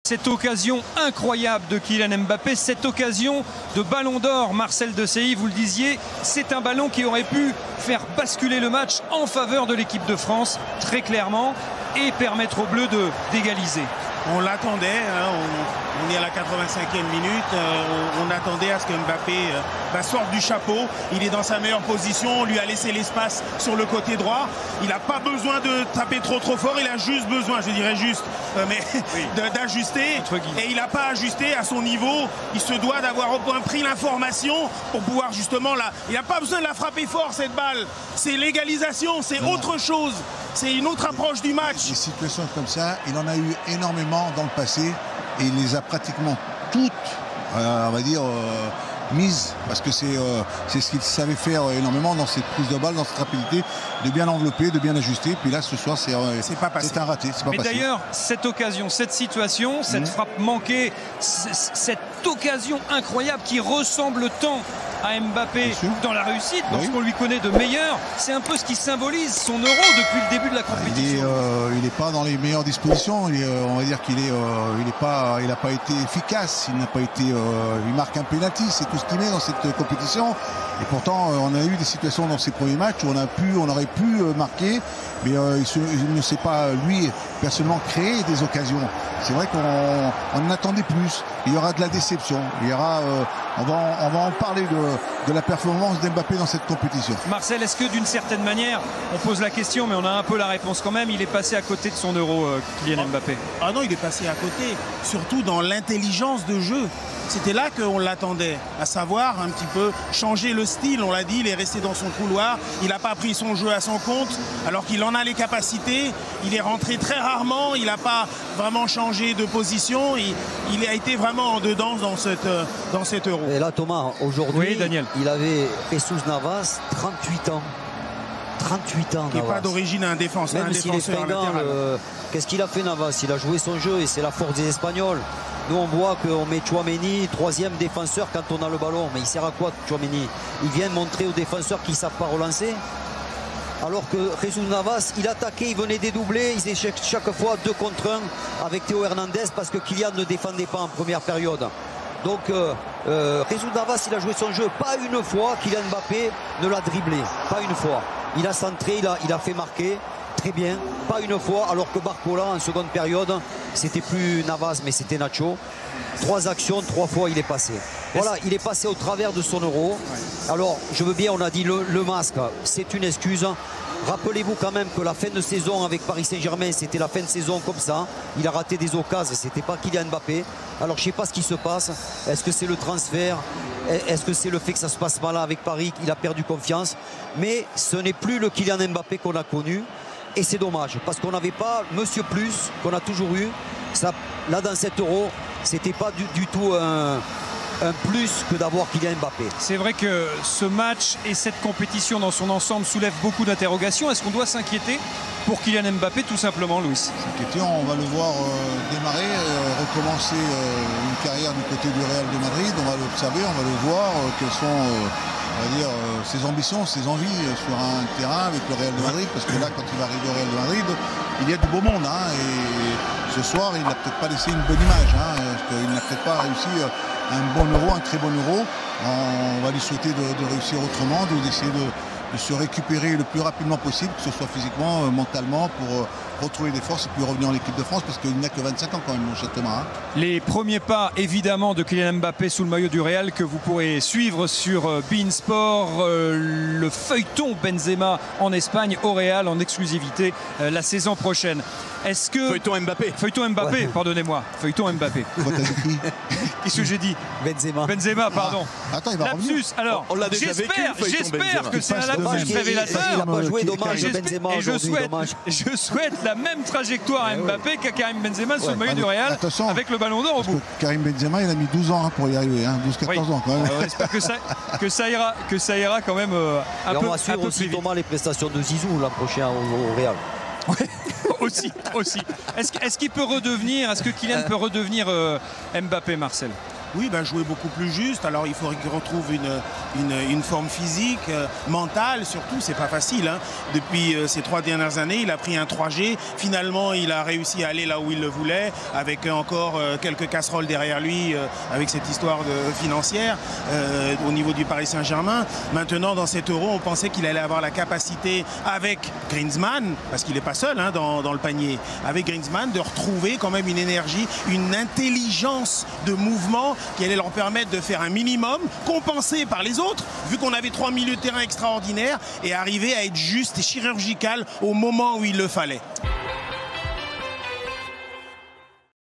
Cette occasion incroyable de Kylian Mbappé, cette occasion de ballon d'or, Marcel Desailly, vous le disiez, c'est un ballon qui aurait pu faire basculer le match en faveur de l'équipe de France, très clairement, et permettre aux Bleus d'égaliser. On l'attendait, hein, on est à la 85e minute, on attendait à ce que Mbappé sorte du chapeau. Il est dans sa meilleure position, on lui a laissé l'espace sur le côté droit. Il n'a pas besoin de taper trop fort, il a juste besoin, je dirais juste, oui, d'ajuster. Et il n'a pas ajusté à son niveau. Il se doit d'avoir au moins pris l'information pour pouvoir justement là. Il n'a pas besoin de la frapper fort cette balle. C'est l'égalisation, c'est autre chose. C'est une autre approche du match. Des situations comme ça, il en a eu énormément dans le passé et il les a pratiquement toutes, on va dire, mises, parce que c'est ce qu'il savait faire énormément dans cette prise de balle, dans cette rapidité, de bien envelopper, de bien ajuster. Puis là, ce soir, c'est un raté. Mais d'ailleurs, cette occasion, cette situation, cette frappe manquée, cette occasion incroyable qui ressemble tant à Mbappé dans la réussite, dans ce qu'on lui connaît de meilleur, c'est un peu ce qui symbolise son euro depuis le début de la compétition. Il n'est pas dans les meilleures dispositions. On va dire qu'il n'a pas été efficace. Il marque un penalty, c'est tout ce qu'il met dans cette compétition. Et pourtant, on a eu des situations dans ses premiers matchs où on aurait pu marquer, mais il ne sait pas lui personnellement créer des occasions. C'est vrai qu'on en attendait plus. Il y aura de la déception. On va en parler de la performance d'Mbappé dans cette compétition. Marcel, est-ce que d'une certaine manière, on pose la question, mais on a un peu la réponse quand même, il est passé à côté de son euro, Kylian Mbappé? Ah non, il est passé à côté, surtout dans l'intelligence de jeu. C'était là qu'on l'attendait, à savoir un petit peu changer le style. On l'a dit, il est resté dans son couloir, il n'a pas pris son jeu à son compte, alors qu'il en a les capacités. Il est rentré très rarement, il n'a pas vraiment changé de position. Il a été vraiment en dedans dans cet euro. Et là, Thomas, aujourd'hui, oui, Daniel, il avait Jesus Navas, 38 ans. 38 ans, qui n'est pas d'origine un défenseur. Même s'il est fringant, qu'est-ce qu'il a fait, Navas? Il a joué son jeu et c'est la force des Espagnols. Nous, on voit qu'on met Tchouaméni, troisième défenseur quand on a le ballon. Mais il sert à quoi, Tchouaméni? Il vient montrer aux défenseurs qu'ils ne savent pas relancer. Alors que Jesus Navas, il attaquait, il venait dédoubler. Il faisait chaque fois 2 contre 1 avec Théo Hernandez parce que Kylian ne défendait pas en première période. Donc, Jesus Navas, il a joué son jeu. Pas une fois, Kylian Mbappé ne l'a dribblé. Pas une fois. Il a centré, il a fait marquer. Très bien, pas une fois, alors que Barcola en seconde période, c'était plus Navas mais c'était Nacho. 3 actions, 3 fois il est passé. Voilà, il est passé au travers de son euro. Alors je veux bien, on a dit le masque, c'est une excuse. Rappelez-vous quand même que la fin de saison avec Paris Saint-Germain, c'était la fin de saison comme ça. Il a raté des occasions, c'était pas Kylian Mbappé. Alors je sais pas ce qui se passe. Est-ce que c'est le transfert? Est-ce que c'est le fait que ça se passe mal avec Paris, qu'il a perdu confiance? Mais ce n'est plus le Kylian Mbappé qu'on a connu. Et c'est dommage, parce qu'on n'avait pas Monsieur Plus, qu'on a toujours eu. Ça, là, dans cet euro, c'était pas du tout un plus que d'avoir Kylian Mbappé. C'est vrai que ce match et cette compétition dans son ensemble soulèvent beaucoup d'interrogations. Est-ce qu'on doit s'inquiéter pour Kylian Mbappé, tout simplement, Louis? S'inquiéter, on va le voir démarrer, recommencer une carrière du côté du Real de Madrid. On va l'observer, on va le voir, quelles sont... on va dire, ses ambitions, ses envies sur un terrain avec le Real de Madrid, parce que là, quand il va arriver au Real de Madrid, il y a du beau monde, hein, et ce soir, il n'a peut-être pas laissé une bonne image, hein, parce qu'il n'a peut-être pas réussi un bon euro, un très bon euro. On va lui souhaiter de réussir autrement, d'essayer de se récupérer le plus rapidement possible, que ce soit physiquement, mentalement, pour retrouver des forces et puis revenir en équipe de France, parce qu'il n'a que 25 ans quand même, mon cher Thomas. Hein. Les premiers pas, évidemment, de Kylian Mbappé sous le maillot du Real que vous pourrez suivre sur beIN Sport, le feuilleton Benzema en Espagne au Real en exclusivité la saison prochaine. Est-ce que... Feuilleton Mbappé. Feuilleton Mbappé, ouais. Pardonnez-moi. Feuilleton Mbappé. Qu'est-ce que j'ai dit? Benzema. Benzema, pardon. Attends, il va Lapsus. revenir. Alors, on l'a déjà vécu, j'espère que c'est un lapsus révélateur. Il n'a pas joué, dommage, Benzema. Et je souhaite la même trajectoire à Mbappé qu'à Karim Benzema sur le maillot du Real, avec le ballon d'or au bout. Karim Benzema, il a mis 12 ans pour y arriver, hein, 12-14 ans quand même. J'espère que ça ira quand même un peu. On va suivre aussi Thomas les prestations de Zizou l'an prochain au Real. aussi. Est-ce qu'il peut redevenir, est-ce que Kylian peut redevenir Mbappé, Marcel? Oui, jouer beaucoup plus juste. Alors il faut qu'il retrouve une forme physique, mentale surtout. C'est pas facile. Hein. Depuis ces 3 dernières années, il a pris un 3G. Finalement, il a réussi à aller là où il le voulait, avec encore quelques casseroles derrière lui, avec cette histoire financière au niveau du Paris Saint-Germain. Maintenant, dans cet Euro, on pensait qu'il allait avoir la capacité, avec Griezmann, parce qu'il n'est pas seul hein, dans le panier, avec Griezmann, de retrouver quand même une énergie, une intelligence de mouvement qui allait leur permettre de faire un minimum, compensé par les autres, vu qu'on avait 3 milieux de terrain extraordinaires, et arriver à être juste et chirurgical au moment où il le fallait.